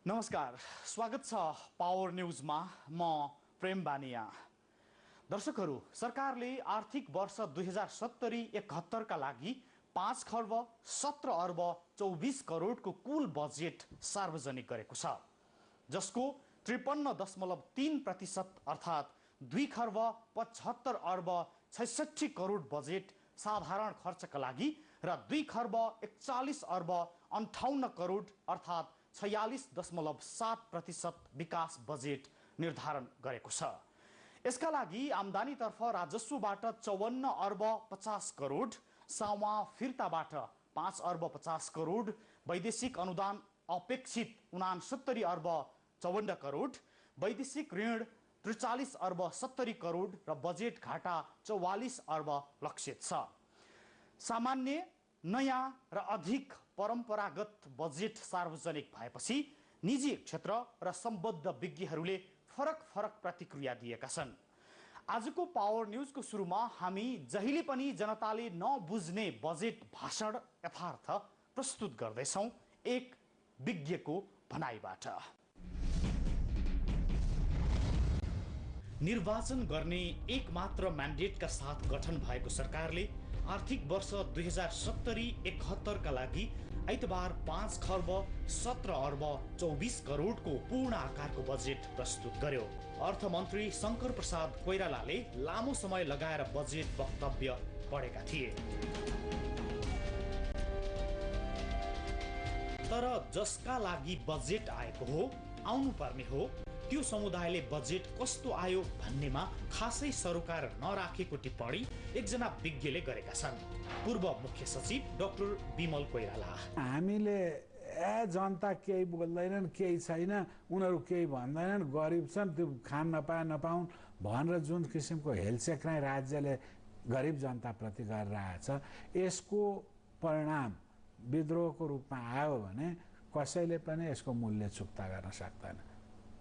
नमस्कार, स्वागत छ पावर न्यूजमा। म प्रेम बानिया। दर्शकहरू, सरकारले आर्थिक वर्ष 2070-71 का लागि 5 खर्ब 17 अर्ब 24 करोडको कुल बजेट सार्वजनिक गरेको छ, जसको 53.3% अर्थात् 2 खर्ब 75 अर्ब 66 करोड बजेट साधारण खर्चका लागि र 2 खर्ब 41 अर्ब 58 करोड अर्थात् 46.7% विकास बजेट निर्धारण गरेको छ। यसका लागि आम्दानीतर्फ राजस्वबाट 54 अर्ब 50 करोड, सामा फिर्ताबाट 5 अर्ब 50 करोड, वैदेशिक अनुदान अपेक्षित 69 अर्ब 54 करोड, वैदेशिक ऋण 43 अर्ब 70 करोड र बजेट घाटा 44 अर्ब लक्षित छ। सामान्य, नयाँ र अधिक परम्परागत बजेट सार्वजनिक भएपछि निजी क्षेत्र र सम्बद्ध विज्ञहरूले फरक प्रतिक्रिया दिएका छन्। आजको पावर न्यूजको सुरुमा हामी जहिले पनि जनताले नबुझ्ने बजेट भाषण यथार्थ प्रस्तुत गर्दैछौँ एक विज्ञको भनाइबाट। निर्वाचन गर्ने एकमात्र म्यान्डेटका साथ गठन भएको सरकारले आर्थिक वर्ष 2070-71 का लागि आइतबार 5 खर्ब 17 अर्ब 24 करोडको पूर्ण आकारको बजेट प्रस्तुत गर्यो। अर्थमन्त्री शङ्कर प्रसाद कोइरालाले लामो समय लगाएर बजेट वक्तव्य पढेका थिए। तर जसका लागि बजेट आएको हो, आउनुपर्ने हो, त्यो समुदायले बजेट कस्तो आयो भन्नेमा खासै सरोकार नराखेको टिप्पणी एकजना विज्ञले गरेका छन्। पूर्व मुख्य सचिव डाक्टर बिमल कोइराला। हामीले जनता केही बोल्दैनन्, केही छैन, उनीहरू केही भन्दैनन्, गरिब छन्, त्यो खान नपाउन् भनेर जुन किसिमको हेलचेक्राइ राज्यले गरिब जनताप्रति गरिरहेछ, यसको परिणाम विद्रोहको रूपमा आयो भने कसैले पनि यसको मूल्य चुक्ता गर्न सक्दैन।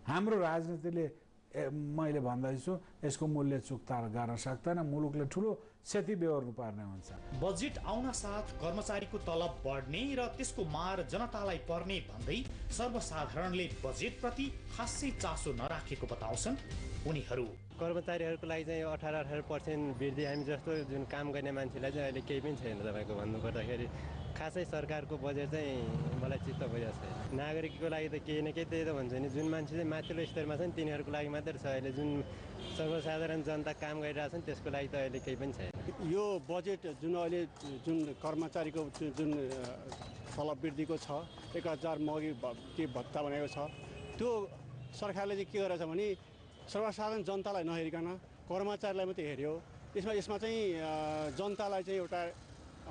हाम्रो राजनीतिले मैले भन्दैछु यसको मूल्य चुक्ता गर्न सक्दैन। मुलुकले ठुलो क्षति बेहोर्नु पर्ने हुन्छ। बजेट आउन साथ कर्मचारीको तलब बढ्ने र त्यसको मार जनतालाई पर्ने भन्दै सर्वसाधारणले बजेटप्रति खासै चासो नराखेको बताउँछन् उनीहरू। कर्मचारीहरूको लागि चाहिँ 18% वृद्धि हामी जस्तो जुन काम गर्ने मान्छेलाई चाहिँ अहिले केही पनि छैन। तपाईँको भन्नुपर्दाखेरि खासै सरकारको बजेट चाहिँ मलाई चित्त बुझेको छैन। नागरिकको लागि त केही न केही त्यही त भन्छ नि, जुन मान्छे चाहिँ माथिल्लो स्तरमा छ नि तिनीहरूको लागि मात्रै छ। अहिले जुन सर्वसाधारण जनता काम गरिरहेछन् त्यसको लागि त अहिले केही पनि छैन। यो बजेट जुन अहिले जुन कर्मचारीको जुन तलब वृद्धिको छ, 1000 मौगी के भत्ता भनेको छ, त्यो सरकारले चाहिँ के गरेछ भने सर्वसाधारण जनतालाई नहेरिकन कर्मचारीलाई मात्रै हेऱ्यो। यसमा चाहिँ जनतालाई चाहिँ एउटा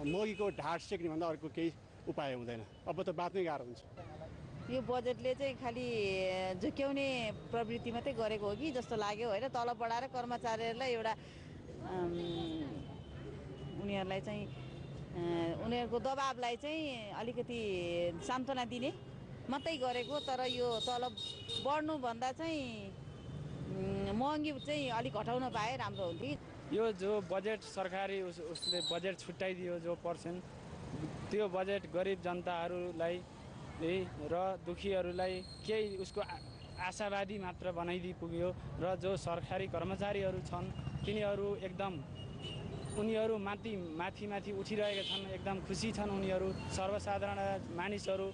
मौगीको ढाड सेक्ने भन्दा अर्को केही उपाय हुँदैन। अब त बाँच्नै गाह्रो हुन्छ। यो बजेटले चाहिँ खालि झुक्याउने प्रवृत्ति मात्रै गरेको हो कि जस्तो लाग्यो होइन। तलब बढाएर कर्मचारीहरूलाई एउटा उनीहरूलाई चाहिँ उनीहरूको दबाबलाई चाहिँ अलिकति सान्त्वना दिने मात्रै गरेको। तर यो तलब बढ्नुभन्दा चाहिँ महँगी चाहिँ अलिक घटाउन पाए राम्रो हुन्थ्यो। यो जो बजेट सरकारी उसले बजेट छुट्याइदियो जो पर्सेन्ट, त्यो बजेट गरिब जनताहरूलाई र दुखीहरूलाई केही उसको आशावादी मात्र बनाइदिइ पुग्यो। र जो सरकारी कर्मचारीहरू छन् तिनीहरू एकदम उनीहरू माथि उठिरहेका छन्, एकदम खुसी छन्। उनीहरू सर्वसाधारण मानिसहरू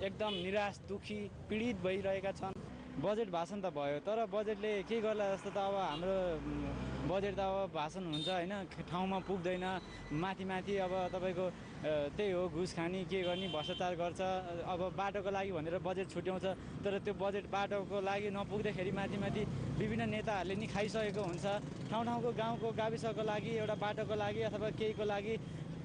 एकदम निराश, दुखी, पीडित भइरहेका छन्। बजेट भाषण त भयो, तर बजेटले के गर्ला जस्तो त अब हाम्रो बजेट त अब भाषण हुन्छ होइन, ठाउँमा पुग्दैन। माथि अब तपाईँको त्यही हो, घुस खाने, के गर्ने, भ्रष्टाचार गर्छ। अब बाटोको लागि भनेर बजेट छुट्याउँछ, तर त्यो बजेट बाटोको लागि नपुग्दाखेरि माथि विभिन्न नेताहरूले नि खाइसकेको हुन्छ। ठाउँको गाउँको गाविसको लागि, एउटा बाटोको लागि अथवा केहीको लागि,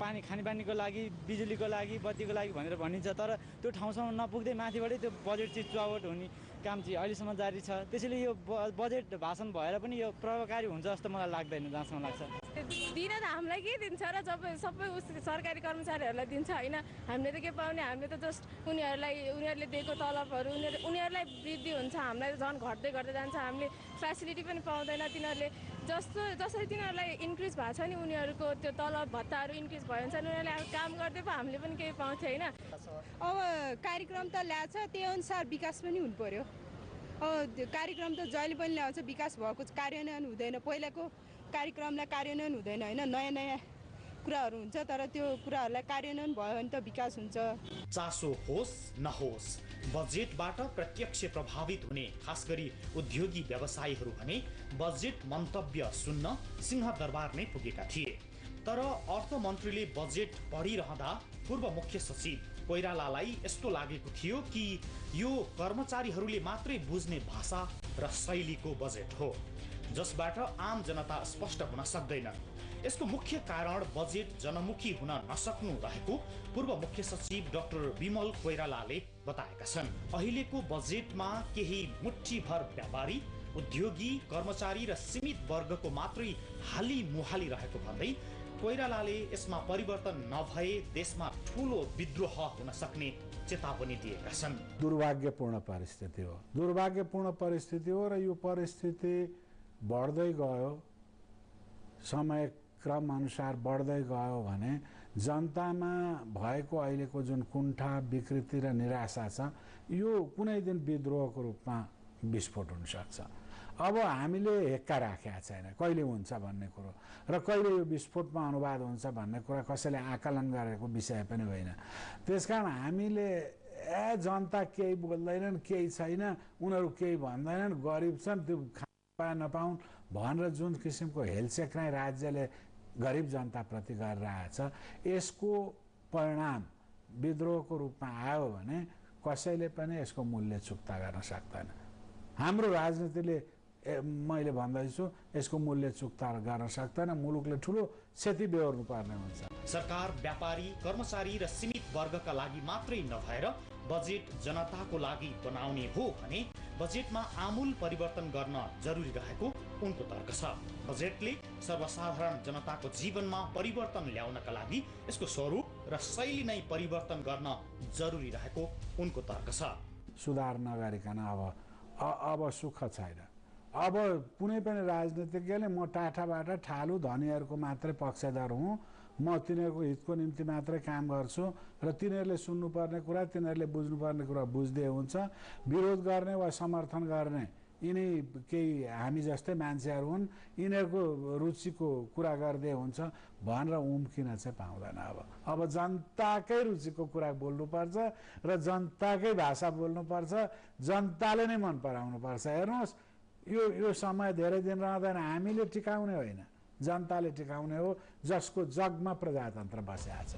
खानेपानीको लागि, बिजुलीको लागि, बत्तीको लागि भनेर भनिन्छ। तर त्यो ठाउँसम्म नपुग्दै माथिबाटै त्यो बजेट चाहिँ चुहावट हुने काम चाहिँ अहिलेसम्म जारी छ। त्यसैले यो बजेट भाषण भएर पनि यो प्रभावकारी हुन्छ जस्तो मलाई लाग्दैन, जहाँसम्म लाग्छ। दिन त हामीलाई के दिन्छ र सबै सरकारी कर्मचारीहरूलाई दिन्छ होइन। हामीले त के पाउने, हामीले त जस्ट उनीहरूले दिएको तलबहरू उनीहरूलाई वृद्धि हुन्छ, हामीलाई त झन् घट्दै जान्छ। हामीले फेसिलिटी पनि पाउँदैन। तिनीहरूले जसरी तिनीहरूलाई इन्क्रिज भएको छ नि उनीहरूको त्यो तलब भत्ताहरू इन्क्रिज भयो भने चाहिँ उनीहरूले अब काम गर्दै पो हामीले पनि केही पाउँथ्यो होइन। अब कार्यक्रम त ल्याएको छ त्यही अनुसार विकास पनि हुनु पर्यो। अब कार्यक्रम त जहिले पनि ल्याउँछ, विकास भएको कार्यान्वयन हुँदैन, पहिलाको कार्यक्रमलाई कार्यान्वयन हुँदैन होइन, नयाँ नयाँ कुराहरू हुन्छ तर त्यो कुराहरूलाई कार्यान्वयन भयो भने त विकास हुन्छ। चासो होस् नहोस् बजेटबाट प्रत्यक्ष प्रभावित हुने खास गरी उद्योगी व्यवसायीहरू भने बजेट मन्तव्य सुन्न सिंहदरबार नै पुगेका थिए। तर अर्थमन्त्रीले बजेट पढिरहँदा पूर्व मुख्य सचिव कोइरालालाई यस्तो लागेको थियो कि यो कर्मचारीहरूले मात्रै बुझ्ने भाषा र शैलीको बजेट हो जसबाट आम जनता स्पष्ट हुन सक्दैन। यसको मुख्य कारण बजेट जनमुखी हुन नसक्नु रहेको पूर्व मुख्य सचिव डाक्टर विमल कोइरालाले बताएका छन्। अहिलेको बजेटमा केही मुठ्ठीभर व्यापारी, उद्योगी, कर्मचारी र सीमित वर्गको मात्रै हाली मुहाली रहेको भन्दै कोइरालाले यसमा परिवर्तन नभए देशमा ठूलो विद्रोह हुन सक्ने चेतावनी दिएका छन्। दुर्भाग्यपूर्ण परिस्थिति हो, दुर्भाग्यपूर्ण परिस्थिति हो र यो परिस्थिति बढ्दै गयो, समय क्रम अनुसार बढ्दै गयो भने जनतामा भएको अहिलेको जुन कुण्ठा, विकृति र निराशा छ यो कुनै दिन विद्रोहको रूपमा विस्फोट हुन सक्छ। अब हामीले हेक्का राखेका छैन कहिले हुन्छ भन्ने कुरो र कहिले यो विस्फोटमा अनुवाद हुन्छ भन्ने कुरा कसैले आकलन गरेको विषय पनि होइन। त्यसकारण हामीले जनता केही बोल्दैनन्, केही छैन, उनीहरू केही भन्दैनन्, गरिब छन्, त्यो खान नपाउन् भनेर जुन किसिमको हेलचेक्राइ राज्यले गरिब जनताप्रति गरिरहेछ यसको परिणाम विद्रोहको रूपमा आयो भने कसैले पनि यसको मूल्य चुक्ता गर्न सक्दैन। हाम्रो राजनीतिले मैले भन्दैछु यसको मूल्य चुक्ता गर्न सक्दैन, मुलुकले ठुलो क्षति बेहोर्नु पर्ने हुन्छ। सरकार व्यापारी, कर्मचारी र सीमित वर्गका लागि मात्रै नभएर बजेट जनताको लागि बनाउने हो भने बजेटमा आमूल परिवर्तन गर्न जरुरी रहेको उनको तर्क छ। बजेटले सर्वसाधारण जनताको जीवनमा परिवर्तन ल्याउनका लागि यसको स्वरूप र शैली नै परिवर्तन गर्न जरुरी रहेको उनको तर्क छ। सुधार नगरिकन अब सुख छैन। अब कुनै पनि राजनीतिज्ञले म टाठाबाट ठालु धनीहरूको मात्रै पक्षधर हुँ, म तिनीहरूको हितको निम्ति मात्रै काम गर्छु र तिनीहरूले सुन्नुपर्ने कुरा, तिनीहरूले बुझ्नुपर्ने कुरा बुझ्दै हुन्छ, विरोध गर्ने वा समर्थन गर्ने यिनी केही हामी जस्तै मान्छेहरू हुन्, यिनीहरूको रुचिको कुरा गर्दै हुन्छ भनेर उम्किन चाहिँ पाउँदैन। अब जनताकै रुचिको कुरा बोल्नुपर्छ र जनताकै भाषा बोल्नुपर्छ, जनताले नै मन पराउनुपर्छ। हेर्नुहोस् यो समय धेरै दिन रहँदैन, हामीले टिकाउने होइन, जनताले टिकाउने हो जसको जगमा प्रजातन्त्र बसेको छ।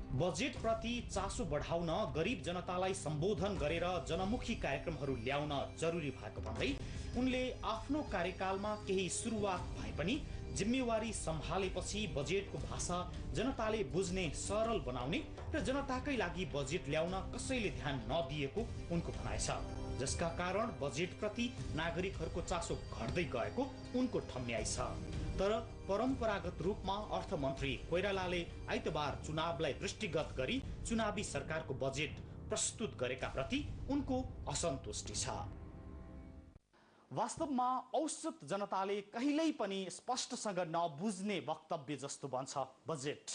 बजेट प्रति चासो बढाउन गरिब जनतालाई सम्बोधन गरेर जनमुखी कार्यक्रमहरू ल्याउन जरुरी भएको भन्दै उनले आफ्नो कार्यकालमा केही सुरुवात भए पनि जिम्मेवारी सम्हालेपछि बजेटको भाषा जनताले बुझ्ने सरल बनाउने र जनताकै लागि बजेट ल्याउन कसैले ध्यान नदिएको उनको भनाइ छ, जसका कारण बजेटप्रति नागरिकहरूको चासो घट्दै गएको उनको ठम्याइ छ। तर परम्परागत रूपमा अर्थमन्त्री कोइरालाले आइतबार चुनावलाई दृष्टिगत गरी चुनावी सरकारको बजेट प्रस्तुत गरेका प्रति उनको असन्तुष्टि छ। वास्तवमा औसत जनताले कहिल्यै पनि स्पष्टसँग नबुझ्ने वक्तव्य जस्तो बन्छ बजेट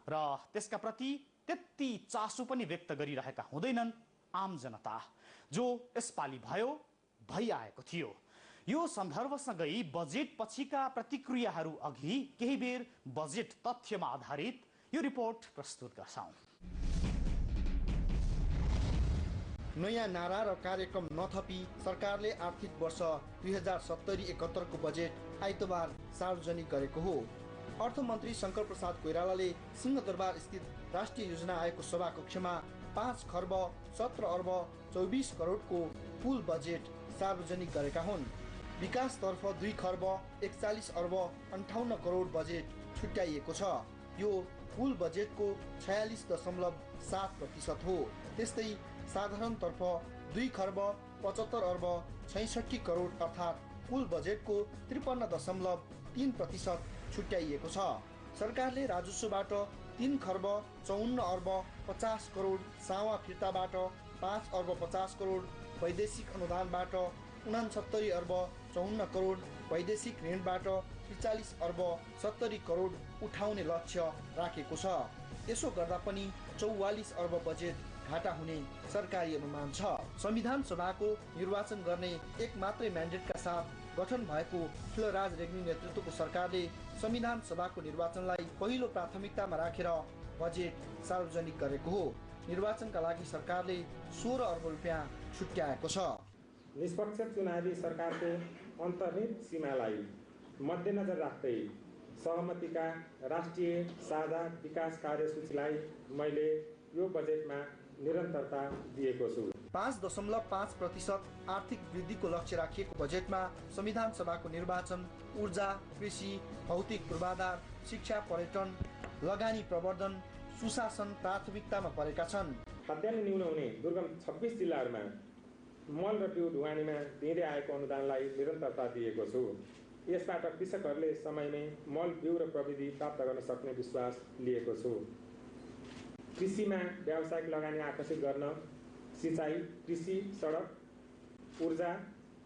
र त्यसका प्रति त्यति चासो पनि व्यक्त गरिरहेका हुँदैनन् आम जनता, जो यसपालि भइआएको थियो। यो सन्दर्भसँगै बजेट पछिका प्रतिक्रियाहरू अघि केही बेर बजेट तथ्यमा आधारित यो रिपोर्ट प्रस्तुत गर्छौं। नयाँ नारा र कार्यक्रम नथपी सरकारले आर्थिक वर्ष 2070-71 को बजेट आइतबार सार्वजनिक गरेको हो। अर्थमन्त्री शंकर प्रसाद कोइरालाले सिंहदरबार स्थित राष्ट्रिय योजना आयोगको सभाकक्षमा 5 खर्ब 17 अर्ब 24 करोडको पुल बजेट सार्वजनिक गरेका हुन्। विकासतर्फ 2 खर्ब 41 अर्ब 58 करोड बजेट छुट्याइएको छ। यो पुल बजेटको 46.7% हो। त्यस्तै साधारणतर्फ 2 खर्ब 75 अर्ब 66 करोड अर्थात् पुल बजेटको 53.3% छुट्याइएको छ। सरकारले राजस्वबाट 3 खर्ब 54 अर्ब 50 करोड, सावा फिर्ताबाट 5 अर्ब 50 करोड, वैदेशिक अनुदानबाट 69 अर्ब 54 करोड, वैदेशिक ऋणबाट 43 अर्ब 70 करोड उठाउने लक्ष्य राखेको छ। यसो गर्दा पनि 44 अर्ब बजेट घाटा हुने सरकारी अनुमान छ। संविधान सभाको निर्वाचन गर्ने एक मात्रै म्यान्डेटका साथ गठन भएको खिलराज रेग्मी नेतृत्वको सरकारले संविधान सभाको निर्वाचनलाई पहिलो प्राथमिकतामा राखेर बजेट सार्वजनिक गरेको हो। निर्वाचनका लागि सरकारले 16 अर्ब रुपियाँ छुट्याएको छ। निष्पक्ष चुनावी सरकारको अन्तर्निहित सीमालाई मध्यनजर राख्दै सहमतिका राष्ट्रिय साझा विकास कार्यसूचीलाई मैले यो बजेटमा निरन्तरता दिएको छु। 5.5% आर्थिक वृद्धिको लक्ष्य राखिएको बजेटमा संविधान सभाको निर्वाचन, ऊर्जा, कृषि, भौतिक पूर्वाधार, शिक्षा, पर्यटन, लगानी प्रवर्धन, सुशासन प्राथमिकतामा परेका छन्। खाद्यान्न न्यून हुने दुर्गम 26 जिल्लाहरूमा मल र बिउ ढुवानीमा दिँदै आएको अनुदानलाई निरन्तरता दिएको छु। यसबाट कृषकहरूले समयमै मल बिउ र प्रविधि प्राप्त गर्न सक्ने विश्वास लिएको छु। कृषिमा व्यावसायिक लगानी आकर्षित गर्न सिँचाइ, कृषि, सडक, ऊर्जा,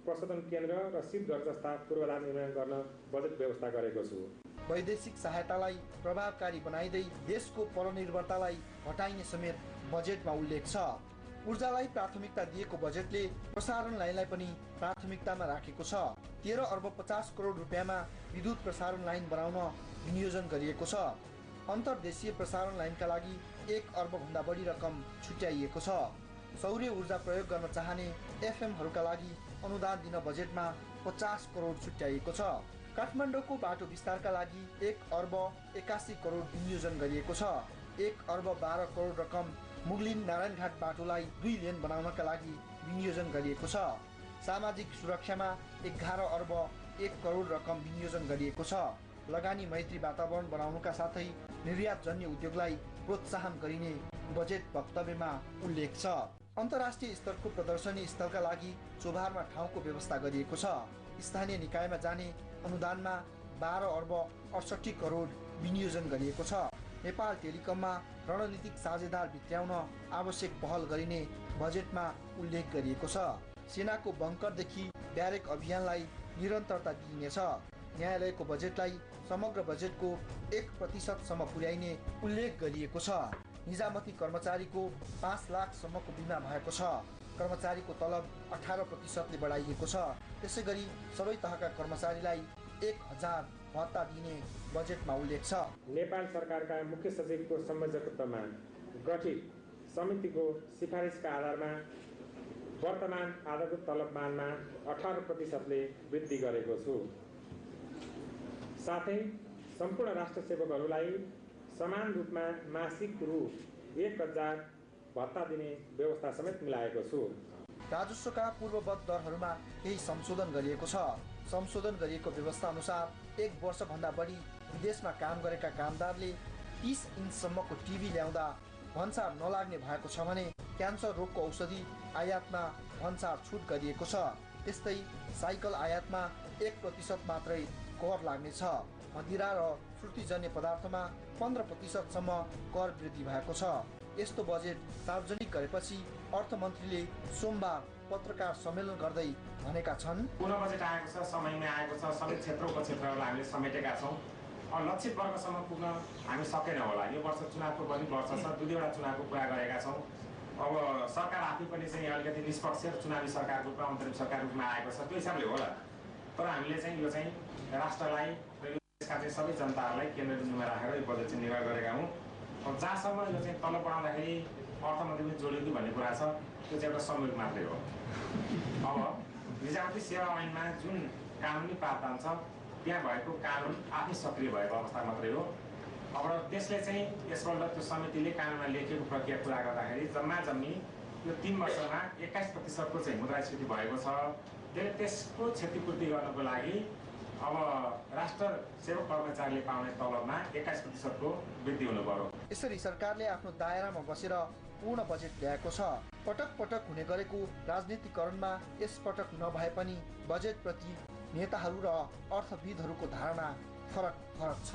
प्रशोधन केन्द्र र शीतघर जस्ता पूर्वाधार निर्माण गर्न बजेट व्यवस्था गरेको छु। वैदेशिक सहायतालाई प्रभावकारी बनाइदै देशको परनिर्भरतालाई हटाइने समेत बजेटमा उल्लेख छ। ऊर्जालाई प्राथमिकता दिएको बजेटले प्रसारण लाइनलाई पनि प्राथमिकतामा राखेको छ। 13 अर्ब 50 करोड रुपियाँमा विद्युत प्रसारण लाइन बनाउन विनियोजन गरिएको छ। अन्तर्देशीय प्रसारण लाइनका लागि 1 अर्बभन्दा बढी रकम छुट्याइएको छ। सौर्य ऊर्जा प्रयोग गर्न चाहने एफएमहरूका लागि अनुदान दिन बजेटमा 50 करोड छुट्याइएको छ। काठमाडौँको बाटो विस्तारका लागि 1 अर्ब 81 करोड विनियोजन गरिएको छ। 1 अर्ब 12 करोड रकम मुगलिन नारायणघाट बाटोलाई 2 लेन बनाउनका लागि विनियोजन गरिएको छ। सामाजिक सुरक्षामा 11 अर्ब 1 करोड रकम विनियोजन गरिएको छ। लगानी मैत्री वातावरण बनाउनुका साथै निर्यातजन्य उद्योगलाई प्रोत्साहन गरिने बजेट वक्तव्यमा उल्लेख छ। अन्तर्राष्ट्रिय स्तरको प्रदर्शनी स्थलका लागि चोभारमा ठाउँको व्यवस्था गरिएको छ। स्थानीय निकायमा जाने अनुदानमा 12 अर्ब 68 करोड विनियोजन गरिएको छ। नेपाल टेलिकममा रणनीतिक साझेदार भित्र्याउन आवश्यक पहल गरिने बजेटमा उल्लेख गरिएको छ। सेनाको बङ्करदेखि ब्यारेक अभियानलाई निरन्तरता दिइनेछ। न्यायालयको बजेटलाई समग्र बजेटको 1% सम्म पुर्याइने उल्लेख गरिएको छ। निजामती कर्मचारीको 5 लाखसम्मको बिमा भएको छ। कर्मचारीको तलब 18%ले बढाइएको छ। त्यसै गरी सबै तहका कर्मचारीलाई 1000 भत्ता दिने बजेटमा उल्लेख छ। नेपाल सरकारका मुख्य सचिवको संयोजकत्वमा गठित समितिको सिफारिसका आधारमा वर्तमान आधारभूत तलबमानमा 18%ले वृद्धि गरेको छु। साथै सम्पूर्ण राष्ट्र सेवकहरूलाई समान रूपमा मासिक रु 1000 भत्ता दिने व्यवस्था समेत मिलाएको छु। राजस्वका पूर्ववत दरहरूमा केही संशोधन गरिएको छ। संशोधन गरिएको व्यवस्था अनुसार 1 वर्षभन्दा बढी विदेशमा काम गरेका कामदारले 30 इन्चसम्मको टिभी ल्याउँदा भन्सार नलाग्ने भएको छ भने क्यान्सर रोगको औषधि आयातमा भन्सार छुट गरिएको छ। त्यस्तै साइकल आयातमा 1% मात्रै कर लाग्नेछ। मदिरा र श्रुतिजन्य पदार्थमा 15%सम्म कर वृद्धि भएको छ। यस्तो बजेट सार्वजनिक गरेपछि अर्थमन्त्रीले सोमबार पत्रकार सम्मेलन गर्दै भनेका छन्, पुनः बजेट आएको छ, समयमै आएको छ। सबै क्षेत्रहरूलाई हामीले समेटेका छौँ। लक्षित वर्गसम्म पुग्न हामी सकेनौँ होला। यो वर्ष चुनावको पनि वर्ष छ। 2 चुनावको कुरा गरेका छौँ। अब सरकार आफै पनि चाहिँ अलिकति निष्पक्ष चुनावी सरकारको रूपमा अन्तरिम सरकार रूपमा आएको छ। त्यो हिसाबले होला। तर हामीले चाहिँ यो चाहिँ राष्ट्रलाई र देशका चाहिँ सबै जनताहरूलाई केन्द्रबिन्दुमा राखेर यो बजेट चाहिँ निर्माण गरेका हौँ। अब जहाँसम्म यो चाहिँ तलब बढाउँदाखेरि अर्थमन्त्री पनि जोडियो कि भन्ने कुरा छ, त्यो चाहिँ एउटा संयोग मात्रै हो। अब निजामती सेवा ऐनमा जुन कानुनी प्रावधान छ त्यहाँ भएको कानुन आफै सक्रिय भएको अवस्था मात्रै हो। अब त्यसले चाहिँ यसपल्ट त्यो समितिले कानुनमा लेखेको प्रक्रिया पुरा गर्दाखेरि जम्मा जम्मी यो 3 वर्षमा 21% चाहिँ मुद्रास्फीति भएको छ। त्यसको क्षतिपूर्ति गर्नको लागि अब राष्ट्र सेवक कर्मचारीले पाउने तलबमा 21% वृद्धि हुनु पर्यो। यसरी सरकारले आफ्नो दायरामा बसेर पूर्ण बजेट ल्याएको छ। पटक पटक हुने गरेको राजनीतिकरणमा यस पटक नभए पनि बजेटप्रति नेताहरू र अर्थविदहरूको धारणा फरक छ।